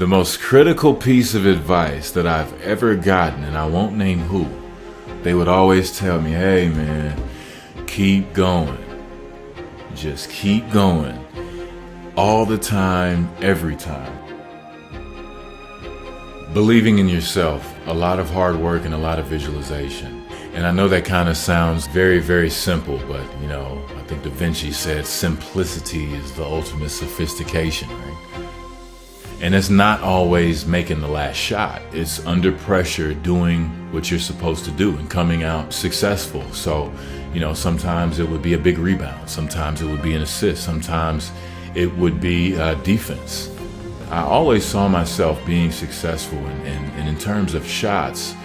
The most critical piece of advice that I've ever gotten, and I won't name who, they would always tell me, hey man, keep going. Just keep going. All the time, every time. Believing in yourself, a lot of hard work and a lot of visualization. And I know that kind of sounds very, very simple, but I think Da Vinci said simplicity is the ultimate sophistication, right? And it's not always making the last shot. It's under pressure doing what you're supposed to do and coming out successful. So, sometimes it would be a big rebound. Sometimes it would be an assist. Sometimes it would be defense. I always saw myself being successful and in terms of shots,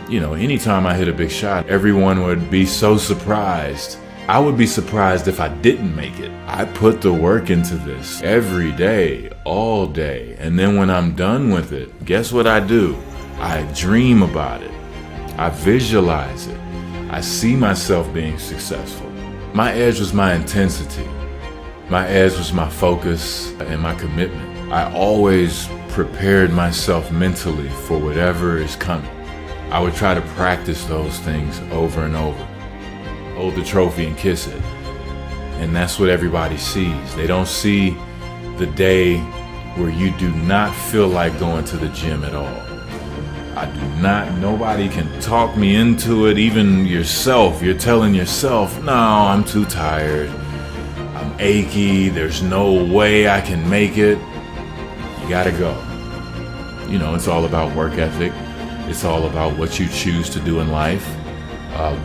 anytime I hit a big shot, everyone would be so surprised. I would be surprised if I didn't make it. I put the work into this every day, all day. And then when I'm done with it, guess what I do? I dream about it. I visualize it. I see myself being successful. My edge was my intensity. My edge was my focus and my commitment. I always prepared myself mentally for whatever is coming. I would try to practice those things over and over. Hold the trophy and kiss it. And that's what everybody sees. They don't see the day where you do not feel like going to the gym at all. I do not. Nobody can talk me into it. Even yourself. You're telling yourself, no, I'm too tired. I'm achy. There's no way I can make it. You gotta go. It's all about work ethic. It's all about what you choose to do in life.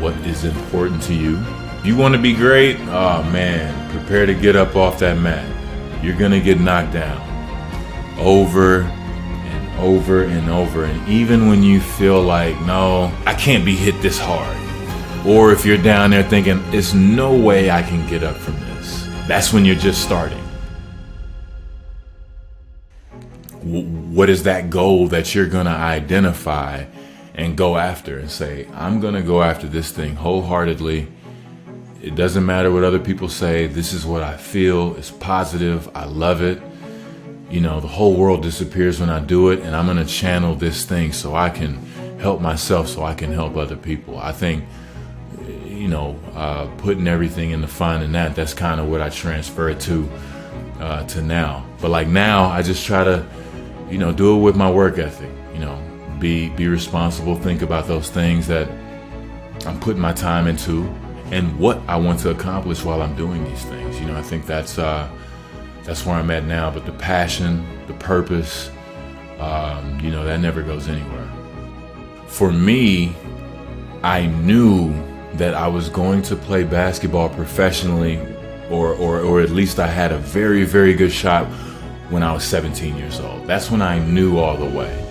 What is important to you. You want to be great? Oh man, prepare to get up off that mat. You're gonna get knocked down over and over and over. And even when you feel like, no, I can't be hit this hard. Or if you're down there thinking, there's no way I can get up from this. That's when you're just starting. What is that goal that you're gonna identify and go after and say, I'm gonna go after this thing wholeheartedly. It doesn't matter what other people say. This is what I feel. It's positive. I love it. The whole world disappears when I do it, and I'm gonna channel this thing so I can help myself, so I can help other people. I think, putting everything in the finding that's kind of what I transfer it to now. But like now, I just try to, do it with my work ethic. Be responsible. Think about those things that I'm putting my time into and what I want to accomplish while I'm doing these things. I think that's where I'm at now. But the passion, the purpose, that never goes anywhere. For me, I knew that I was going to play basketball professionally, or at least I had a very, very good shot when I was 17 years old. That's when I knew all the way.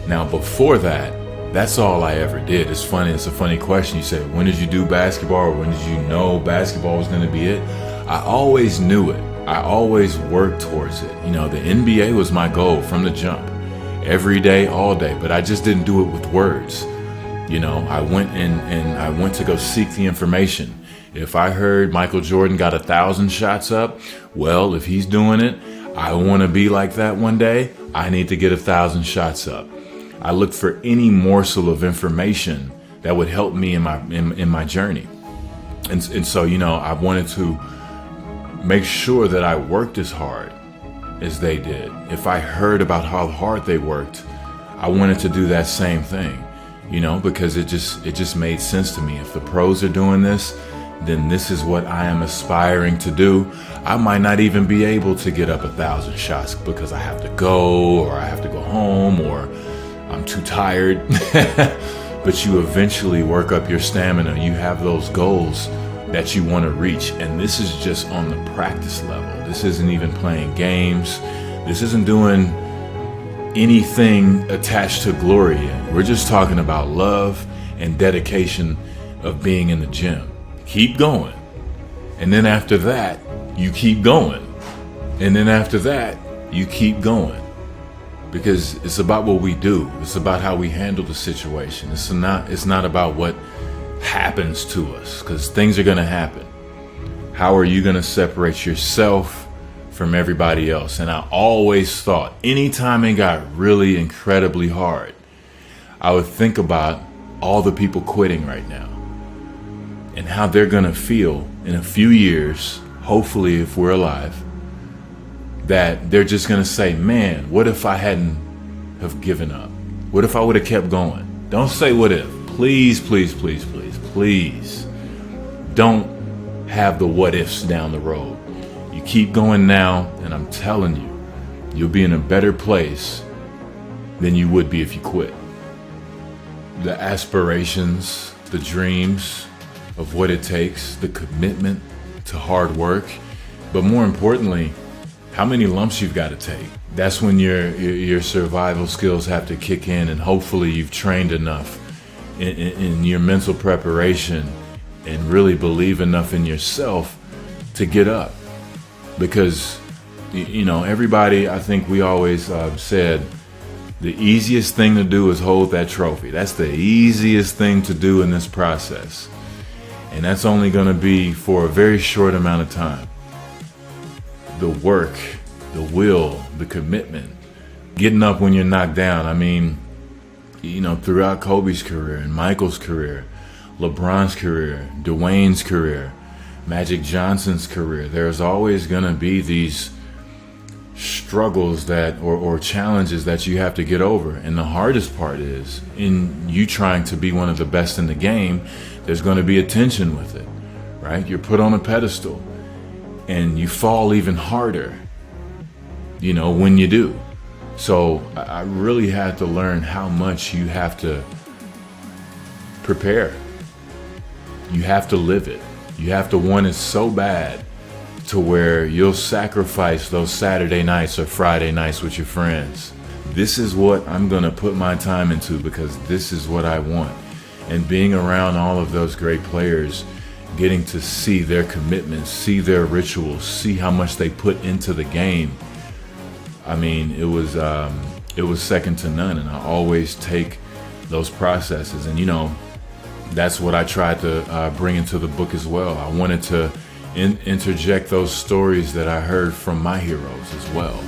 Now, before that, that's all I ever did. It's funny. It's a funny question. You said, when did you do basketball, or when did you know basketball was going to be it? I always knew it. I always worked towards it. The NBA was my goal from the jump, every day, all day. But I just didn't do it with words. I went and I went to go seek the information. If I heard Michael Jordan got 1,000 shots up, well, if he's doing it, I want to be like that one day. I need to get 1,000 shots up. I looked for any morsel of information that would help me in my journey. And so, I wanted to make sure that I worked as hard as they did. If I heard about how hard they worked, I wanted to do that same thing, because it just made sense to me. If the pros are doing this, then this is what I am aspiring to do. I might not even be able to get up 1,000 shots because I have to go, or I have to go home, or I'm too tired. But you eventually work up your stamina. You have those goals that you want to reach. And this is just on the practice level. This isn't even playing games. This isn't doing anything attached to glory yet. We're just talking about love and dedication of being in the gym. Keep going. And then after that, you keep going. And then after that, you keep going. Because it's about what we do. It's about how we handle the situation. It's not about what happens to us, because things are going to happen. How are you going to separate yourself from everybody else. And I always thought, anytime it got really incredibly hard, I would think about all the people quitting right now and how they're going to feel in a few years, hopefully if we're alive, that they're just going to say, man, what if I hadn't have given up? What if I would have kept going? Don't say what if. Please, please, please, please, please. Don't have the what ifs down the road. You keep going now, and I'm telling you, you'll be in a better place than you would be if you quit. The aspirations, the dreams of what it takes, the commitment to hard work, but more importantly, how many lumps you've got to take. That's when your survival skills have to kick in, and hopefully you've trained enough in your mental preparation and really believe enough in yourself to get up. Because, everybody, I think we always said, the easiest thing to do is hold that trophy. That's the easiest thing to do in this process. And that's only going to be for a very short amount of time. The work, the will, the commitment, getting up when you're knocked down. I mean, throughout Kobe's career and Michael's career, LeBron's career, Dwayne's career, Magic Johnson's career, there's always going to be these struggles or challenges that you have to get over. And the hardest part is, in you trying to be one of the best in the game, there's going to be a tension with it, right? You're put on a pedestal and you fall even harder, when you do. So I really had to learn how much you have to prepare. You have to live it. You have to want it so bad to where you'll sacrifice those Saturday nights or Friday nights with your friends. This is what I'm going to put my time into because this is what I want. And being around all of those great players, getting to see their commitments, see their rituals, see how much they put into the game. I mean, it was second to none. And I always take those processes. And, that's what I tried to bring into the book as well. I wanted to interject those stories that I heard from my heroes as well.